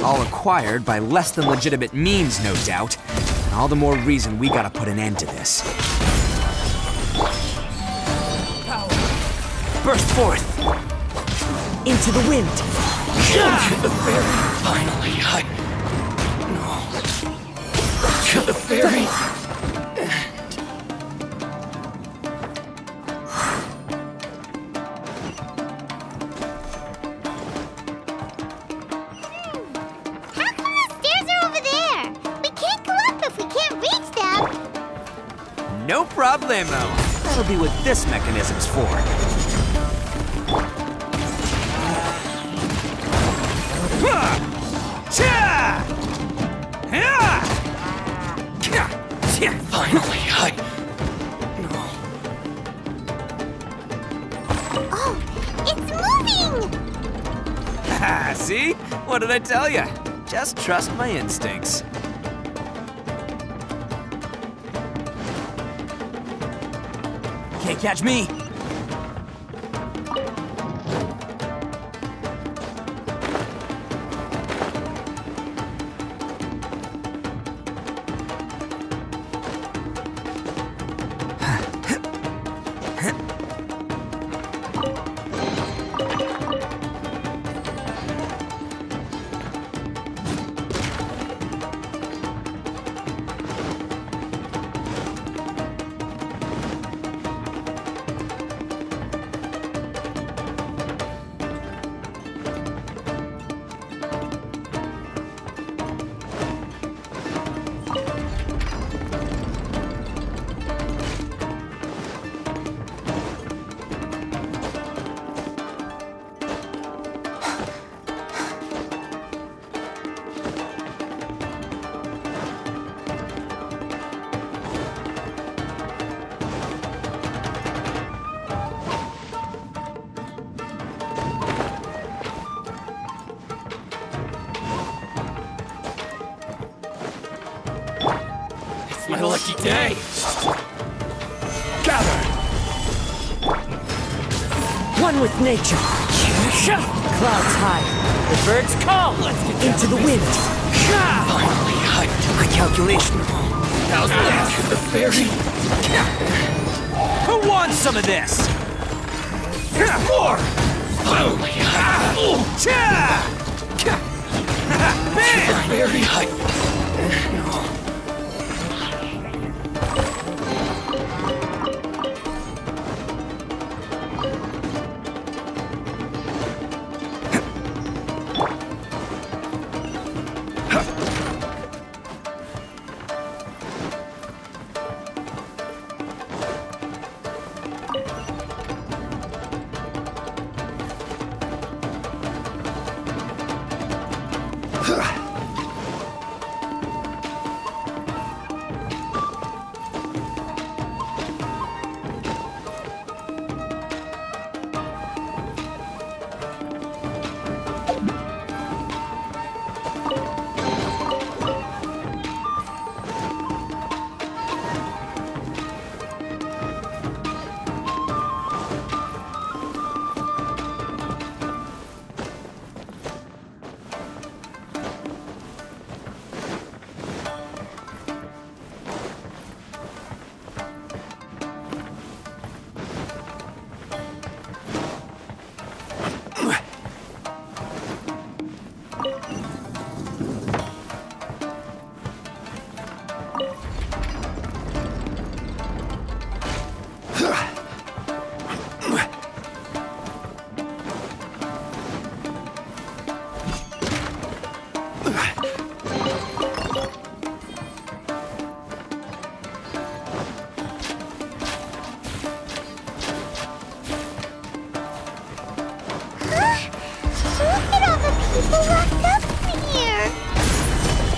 All acquired by less than legitimate means, no doubt. And all the more reason we gotta put an end to this. Power. Burst forth! Into the wind! To the fairy! Finally, No. To the fairy! No problemo. That'll be what this mechanism's for. Finally, No. Oh, it's moving! See? What did I tell you? Just trust my instincts. Can't catch me! My lucky day! Gather! One with nature. Clouds high. The birds call. Let's get into the wind. Finally, My calculation. How's that? To the fairy! Who wants some of this? More! Finally, Bam! Very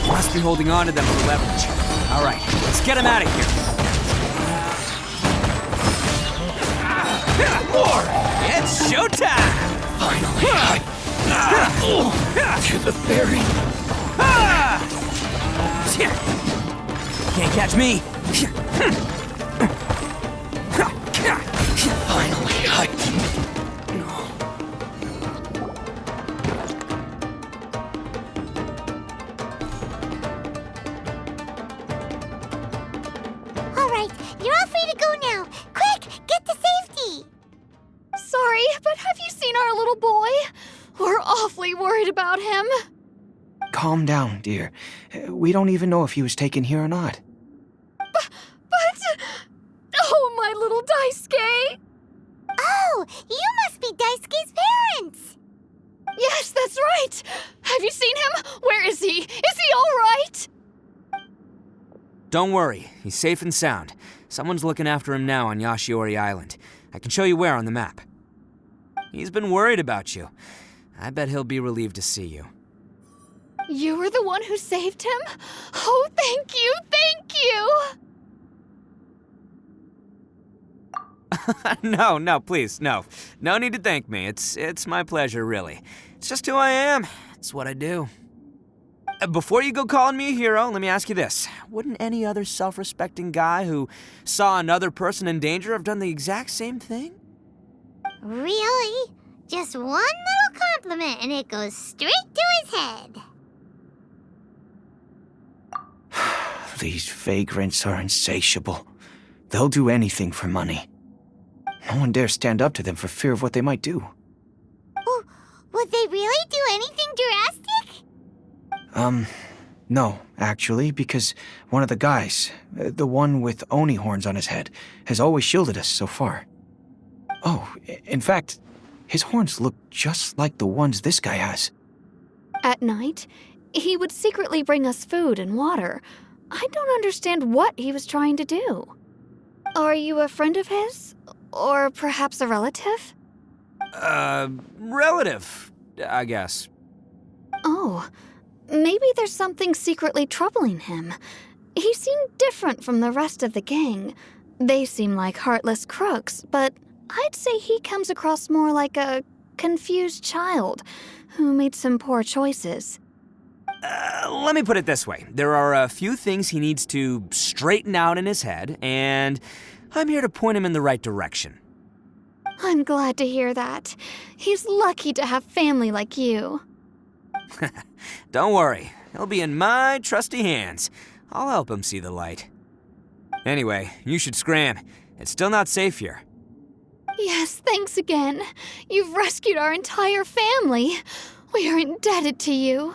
Must be holding on to them for leverage. All right, let's get him out of here. More! It's showtime! Finally, to the fairy! Can't catch me! Finally, sorry, but have you seen our little boy? We're awfully worried about him. Calm down, dear. We don't even know if he was taken here or not. But... Oh, my little Daisuke! Oh, you must be Daisuke's parents! Yes, that's right! Have you seen him? Where is he? Is he all right? Don't worry, he's safe and sound. Someone's looking after him now on Yashiori Island. I can show you where on the map. He's been worried about you. I bet he'll be relieved to see you. You were the one who saved him? Oh, thank you, thank you! No, please, no. No need to thank me. It's my pleasure, really. It's just who I am. It's what I do. Before you go calling me a hero, let me ask you this. Wouldn't any other self-respecting guy who saw another person in danger have done the exact same thing? Really? Just one little compliment and it goes straight to his head. These vagrants are insatiable. They'll do anything for money. No one dares stand up to them for fear of what they might do. Oh, would they really do anything drastic? No, actually, because one of the guys, the one with Oni horns on his head, has always shielded us so far. Oh, in fact, his horns look just like the ones this guy has. At night, he would secretly bring us food and water. I don't understand what he was trying to do. Are you a friend of his? Or perhaps a relative? Relative, I guess. Oh, maybe there's something secretly troubling him. He seemed different from the rest of the gang. They seem like heartless crooks, but I'd say he comes across more like a confused child who made some poor choices. Let me put it this way. There are a few things he needs to straighten out in his head, and I'm here to point him in the right direction. I'm glad to hear that. He's lucky to have family like you. Don't worry, he'll be in my trusty hands. I'll help him see the light. Anyway, you should scram. It's still not safe here. Yes, thanks again. You've rescued our entire family. We are indebted to you.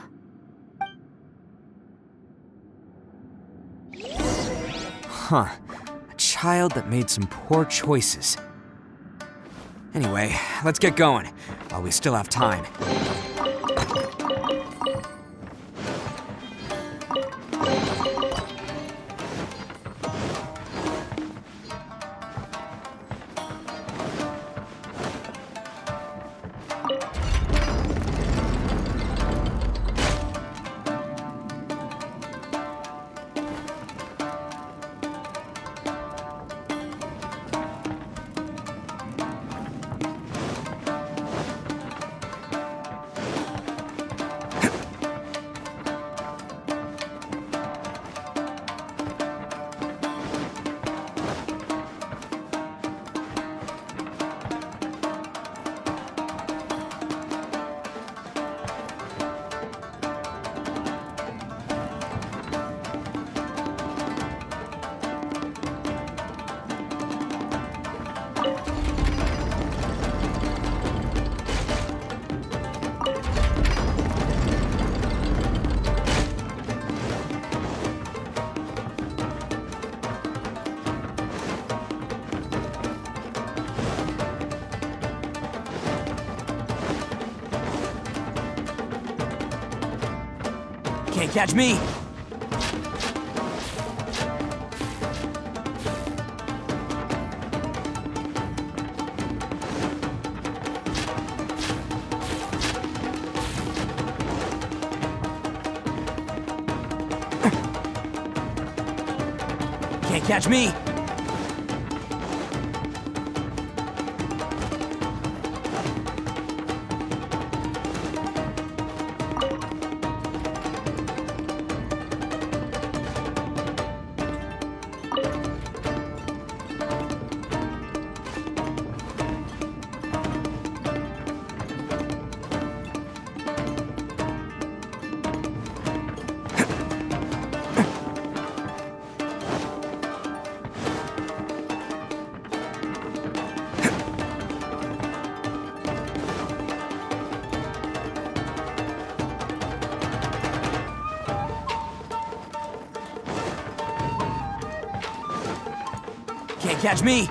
Huh. A child that made some poor choices. Anyway, let's get going, while we still have time. Can't catch me! Can't catch me! Can't catch me.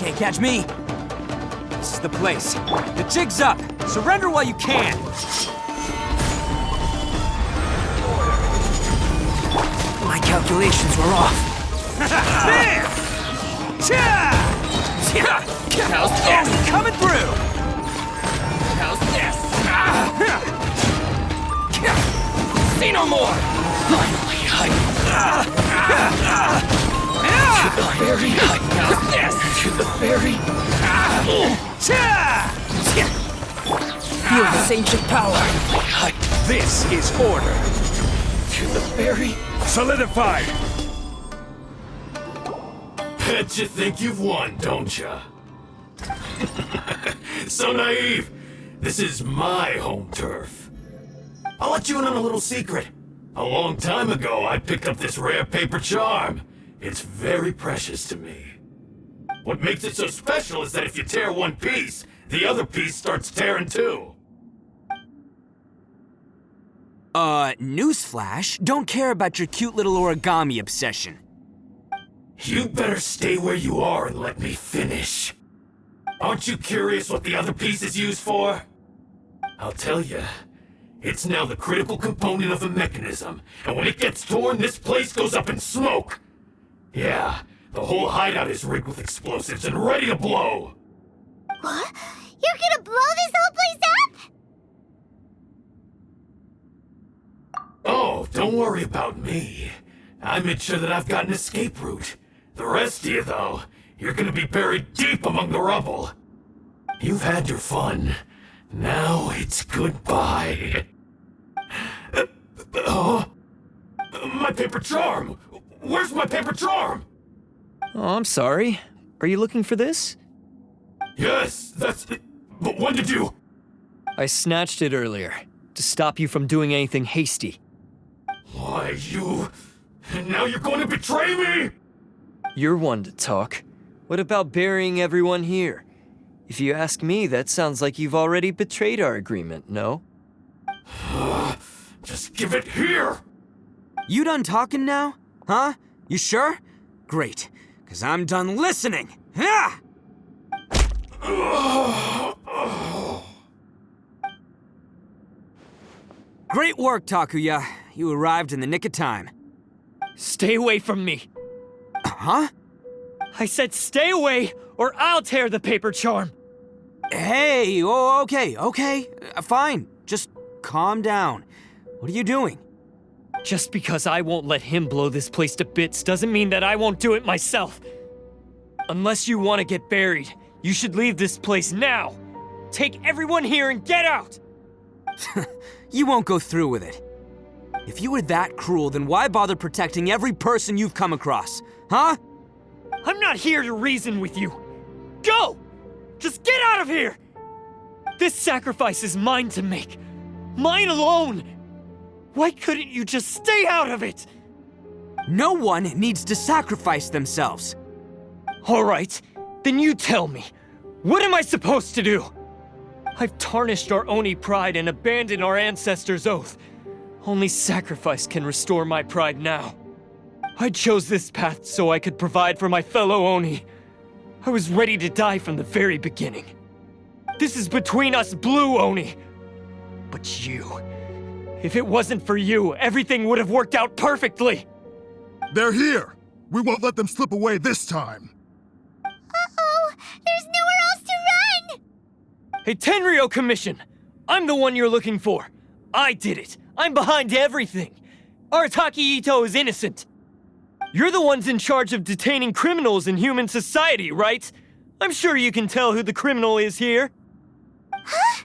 Can't catch me. This is the place. The jig's up. Surrender while you can. My calculations were off. There! How's this? Coming through! How's this? See no more! Finally, to the fairy. How's this? To the fairy. Feel this ancient power. This is order. To the fairy. Solidified. Bet you think you've won, don't ya? So naive. This is my home turf. I'll let you in on a little secret. A long time ago, I picked up this rare paper charm. It's very precious to me. What makes it so special is that if you tear one piece, the other piece starts tearing too. Newsflash, don't care about your cute little origami obsession. You better stay where you are and let me finish. Aren't you curious what the other piece is used for? I'll tell you. It's now the critical component of the mechanism, and when it gets torn, this place goes up in smoke. Yeah, the whole hideout is rigged with explosives and ready to blow. What? You're gonna blow this whole place up? Oh, don't worry about me. I made sure that I've got an escape route. The rest of you, though, you're gonna be buried deep among the rubble. You've had your fun. Now it's goodbye. My paper charm! Where's my paper charm? Oh, I'm sorry. Are you looking for this? Yes, that's... But when did you... I snatched it earlier, to stop you from doing anything hasty. Why, you... And now you're going to betray me? You're one to talk. What about burying everyone here? If you ask me, that sounds like you've already betrayed our agreement, no? Just give it here! You done talking now? Huh? You sure? Great, because I'm done listening. Ah! Great work, Takuya. You arrived in the nick of time. Stay away from me. Huh? I said stay away, or I'll tear the paper charm. Hey, oh, okay. Fine. Just calm down. What are you doing? Just because I won't let him blow this place to bits doesn't mean that I won't do it myself. Unless you want to get buried, you should leave this place now. Take everyone here and get out! You won't go through with it. If you were that cruel, then why bother protecting every person you've come across? Huh? I'm not here to reason with you. Go! Just get out of here! This sacrifice is mine to make. Mine alone! Why couldn't you just stay out of it? No one needs to sacrifice themselves. All right, then you tell me. What am I supposed to do? I've tarnished our Oni pride and abandoned our ancestors' oath. Only sacrifice can restore my pride now. I chose this path so I could provide for my fellow Oni. I was ready to die from the very beginning. This is between us Blue Oni. But you... If it wasn't for you, everything would have worked out perfectly! They're here! We won't let them slip away this time! Uh-oh! There's nowhere else to run! Hey, Tenryo Commission! I'm the one you're looking for. I did it. I'm behind everything. Arataki Ito is innocent. You're the ones in charge of detaining criminals in human society, right? I'm sure you can tell who the criminal is here. Huh?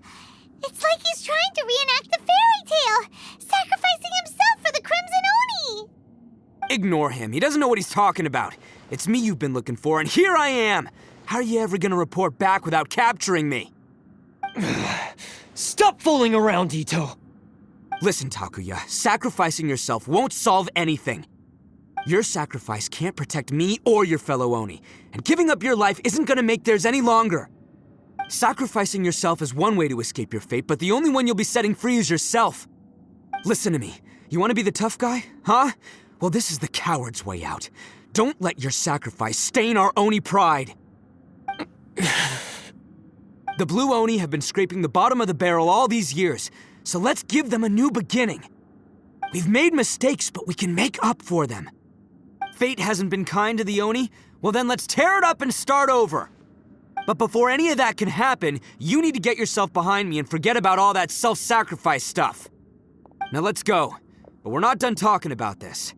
It's like he's trying to reenact the fairy tale, sacrificing himself for the Crimson Oni! Ignore him. He doesn't know what he's talking about. It's me you've been looking for, and here I am! How are you ever gonna report back without capturing me? Stop fooling around, Ito. Listen, Takuya, sacrificing yourself won't solve anything. Your sacrifice can't protect me or your fellow Oni, and giving up your life isn't gonna make theirs any longer. Sacrificing yourself is one way to escape your fate, but the only one you'll be setting free is yourself. Listen to me. You want to be the tough guy, huh? Well, this is the coward's way out. Don't let your sacrifice stain our Oni pride. The Blue Oni have been scraping the bottom of the barrel all these years, so let's give them a new beginning. We've made mistakes, but we can make up for them. Fate hasn't been kind to the Oni? Well then let's tear it up and start over. But before any of that can happen, you need to get yourself behind me and forget about all that self-sacrifice stuff. Now let's go. But we're not done talking about this.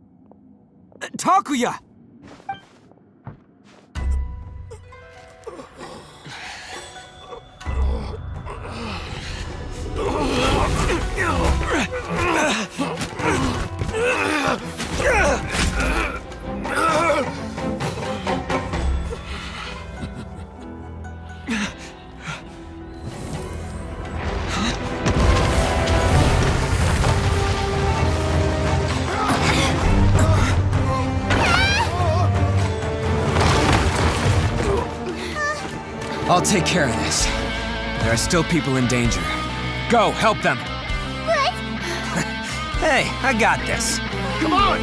Takuya! I'll take care of this. There are still people in danger. Go, help them. What? Hey, I got this. Come on!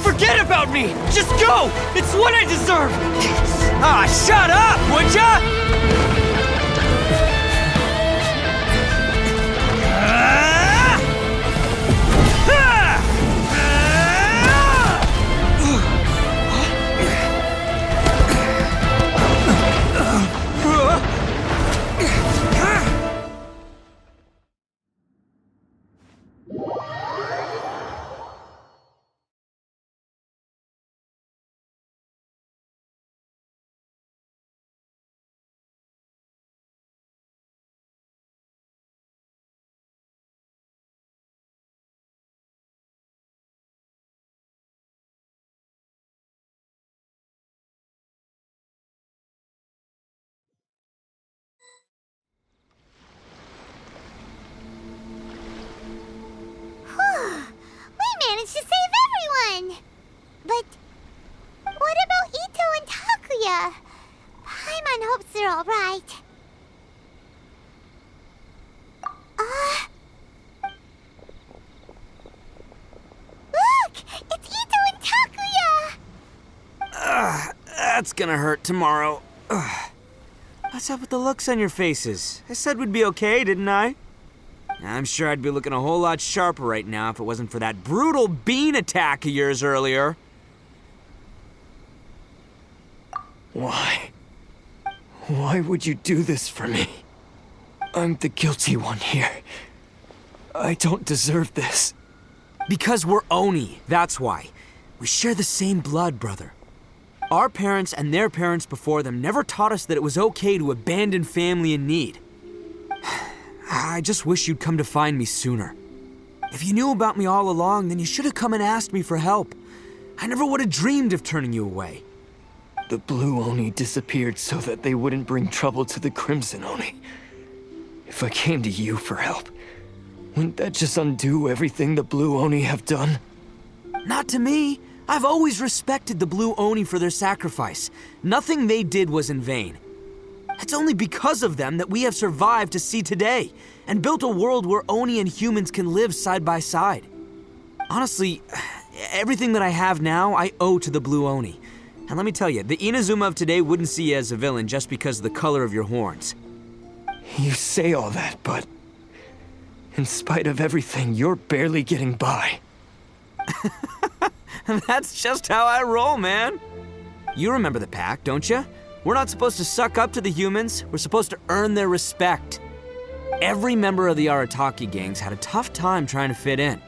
Forget about me! Just go! It's what I deserve! Ah, shut up, would ya? We managed to save everyone! But what about Ito and Takuya? Paimon hopes they're alright. Look! It's Ito and Takuya! That's gonna hurt tomorrow. What's up with the looks on your faces? I said we'd be okay, didn't I? I'm sure I'd be looking a whole lot sharper right now if it wasn't for that brutal bean attack of yours earlier. Why? Why would you do this for me? I'm the guilty one here. I don't deserve this. Because we're Oni, that's why. We share the same blood, brother. Our parents and their parents before them never taught us that it was okay to abandon family in need. I just wish you'd come to find me sooner. If you knew about me all along, then you should have come and asked me for help. I never would have dreamed of turning you away. The Blue Oni disappeared so that they wouldn't bring trouble to the Crimson Oni. If I came to you for help, wouldn't that just undo everything the Blue Oni have done? Not to me. I've always respected the Blue Oni for their sacrifice. Nothing they did was in vain. It's only because of them that we have survived to see today, and built a world where Oni and humans can live side by side. Honestly, everything that I have now, I owe to the Blue Oni. And let me tell you, the Inazuma of today wouldn't see you as a villain just because of the color of your horns. You say all that, but in spite of everything, you're barely getting by. That's just how I roll, man. You remember the pact, don't you? We're not supposed to suck up to the humans. We're supposed to earn their respect. Every member of the Arataki gangs had a tough time trying to fit in.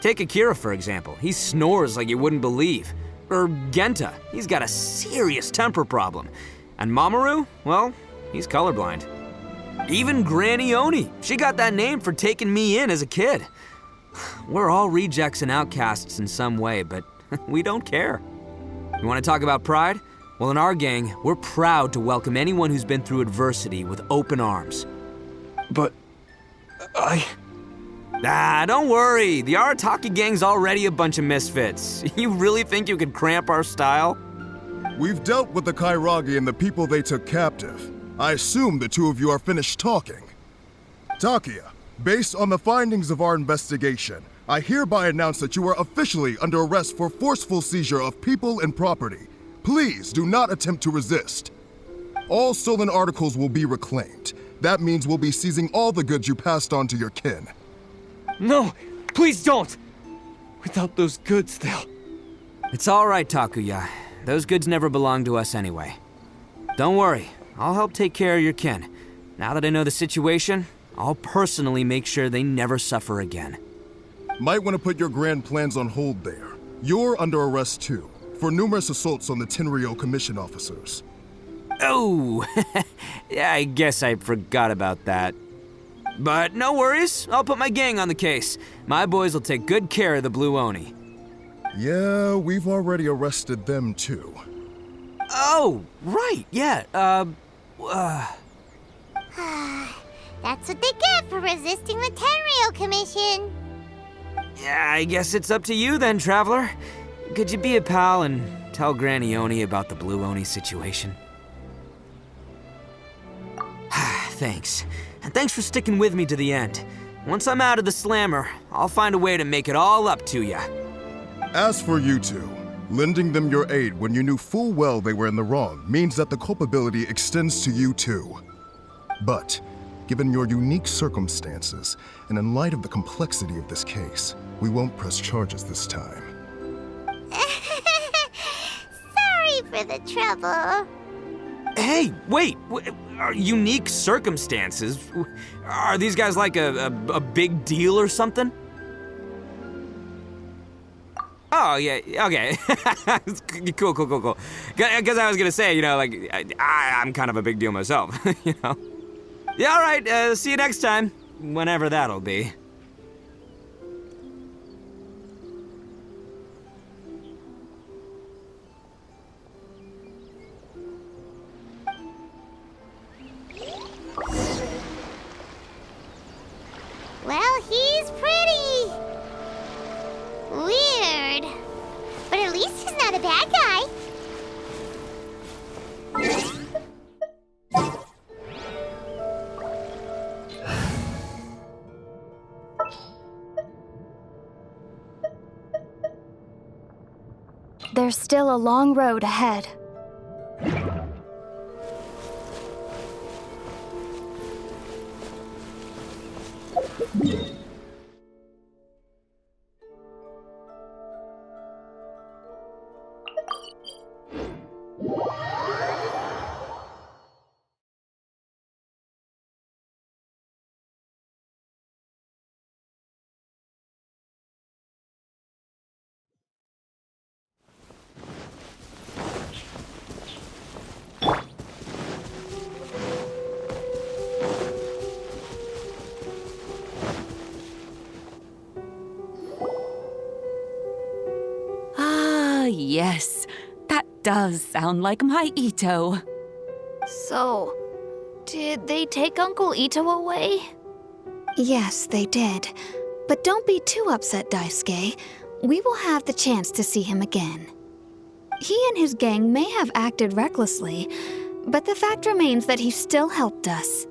Take Akira, for example. He snores like you wouldn't believe. Or Genta, he's got a serious temper problem. And Mamoru, well, he's colorblind. Even Granny Oni, she got that name for taking me in as a kid. We're all rejects and outcasts in some way, but we don't care. You want to talk about pride? Well, in our gang, we're proud to welcome anyone who's been through adversity with open arms. But Don't worry. The Arataki gang's already a bunch of misfits. You really think you could cramp our style? We've dealt with the Kairagi and the people they took captive. I assume the two of you are finished talking. Takia, based on the findings of our investigation, I hereby announce that you are officially under arrest for forceful seizure of people and property. Please do not attempt to resist. All stolen articles will be reclaimed. That means we'll be seizing all the goods you passed on to your kin. No, please don't! Without those goods, they'll... It's all right, Takuya. Those goods never belonged to us anyway. Don't worry. I'll help take care of your kin. Now that I know the situation, I'll personally make sure they never suffer again. Might want to put your grand plans on hold there. You're under arrest too, for numerous assaults on the Tenryo Commission officers. Oh, yeah, I guess I forgot about that. But no worries, I'll put my gang on the case. My boys will take good care of the Blue Oni. Yeah, we've already arrested them too. Oh, right, yeah, That's what they get for resisting the Tenryo Commission. yeah, I guess it's up to you then, Traveler. Could you be a pal and tell Granny Oni about the Blue Oni situation? Thanks. And thanks for sticking with me to the end. Once I'm out of the slammer, I'll find a way to make it all up to ya. As for you two, lending them your aid when you knew full well they were in the wrong means that the culpability extends to you too. But, given your unique circumstances, and in light of the complexity of this case, we won't press charges this time. Sorry for the trouble. Hey, wait! Unique circumstances? Are these guys like a big deal or something? Oh, yeah, okay. Cool. Because I was gonna say, you know, like, I'm kind of a big deal myself, you know? Yeah, all right, see you next time. Whenever that'll be. Well, he's pretty. Weird. But at least he's not a bad guy. There's still a long road ahead. Yes, that does sound like my Ito. So, did they take Uncle Ito away? Yes, they did. But don't be too upset, Daisuke. We will have the chance to see him again. He and his gang may have acted recklessly, but the fact remains that he still helped us.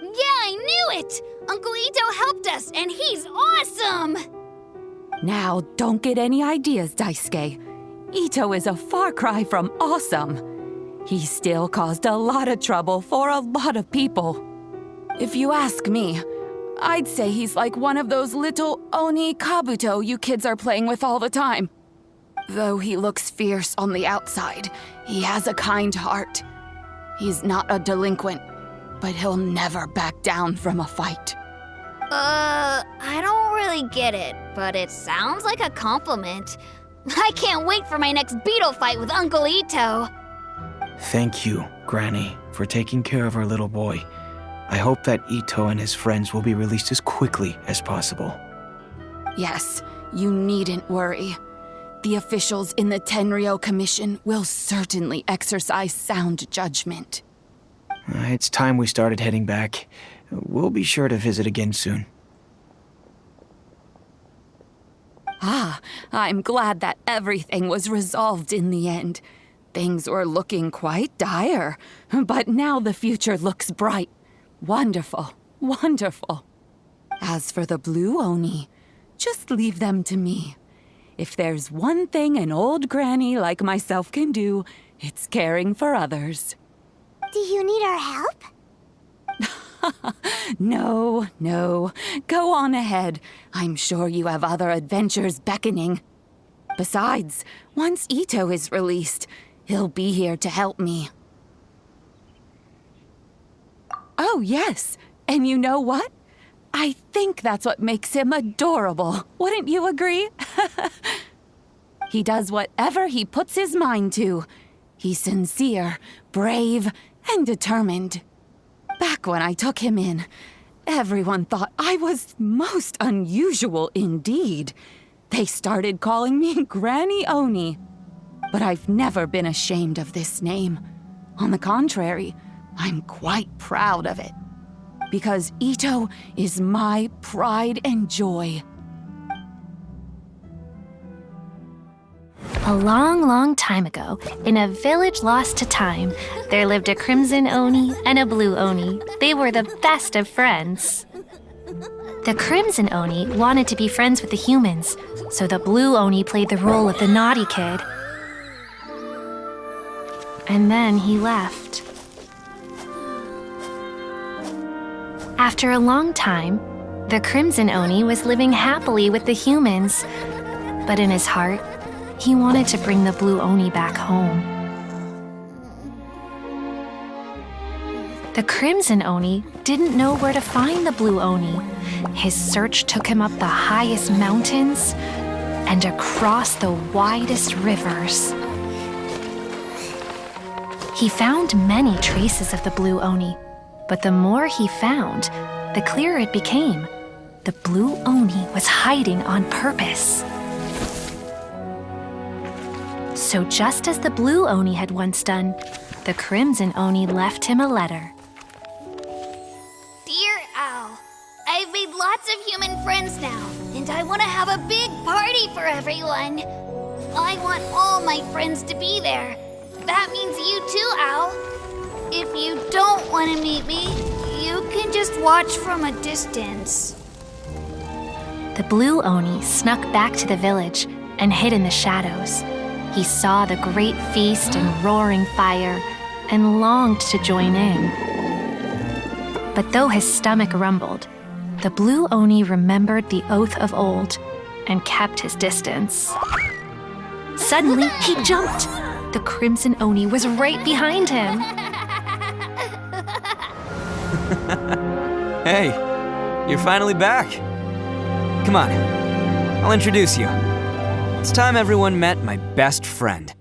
Yeah, I knew it! Uncle Ito helped us, and he's awesome! Now, don't get any ideas, Daisuke. Ito is a far cry from awesome. He still caused a lot of trouble for a lot of people. If you ask me, I'd say he's like one of those little Oni Kabuto you kids are playing with all the time. Though he looks fierce on the outside, he has a kind heart. He's not a delinquent, but he'll never back down from a fight. I don't really get it, but it sounds like a compliment. I can't wait for my next beetle fight with Uncle Ito. Thank you, Granny, for taking care of our little boy. I hope that Ito and his friends will be released as quickly as possible. Yes, you needn't worry. The officials in the Tenryo Commission will certainly exercise sound judgment. It's time we started heading back. We'll be sure to visit again soon. Ah, I'm glad that everything was resolved in the end. Things were looking quite dire, but now the future looks bright. Wonderful, wonderful. As for the Blue Oni, just leave them to me. If there's one thing an old granny like myself can do, it's caring for others. Do you need our help? No. Go on ahead. I'm sure you have other adventures beckoning. Besides, once Ito is released, he'll be here to help me. Oh, yes. And you know what? I think that's what makes him adorable. Wouldn't you agree? He does whatever he puts his mind to. He's sincere, brave, and determined. Back when I took him in, everyone thought I was most unusual indeed. They started calling me Granny Oni. But I've never been ashamed of this name. On the contrary, I'm quite proud of it. Because Ito is my pride and joy. A long, long time ago, in a village lost to time, there lived a crimson Oni and a blue Oni. They were the best of friends. The crimson Oni wanted to be friends with the humans, so the blue Oni played the role of the naughty kid. And then he left. After a long time, the crimson Oni was living happily with the humans, but in his heart, he wanted to bring the blue Oni back home. The crimson Oni didn't know where to find the blue Oni. His search took him up the highest mountains and across the widest rivers. He found many traces of the blue Oni, but the more he found, the clearer it became. The blue Oni was hiding on purpose. So just as the blue Oni had once done, the crimson Oni left him a letter. Dear Owl, I've made lots of human friends now, and I want to have a big party for everyone. I want all my friends to be there. That means you too, Owl. If you don't want to meet me, you can just watch from a distance. The blue Oni snuck back to the village and hid in the shadows. He saw the great feast and roaring fire and longed to join in. But though his stomach rumbled, the blue Oni remembered the oath of old and kept his distance. Suddenly, he jumped. The crimson Oni was right behind him. Hey, you're finally back. Come on, I'll introduce you. It's time everyone met my best friend.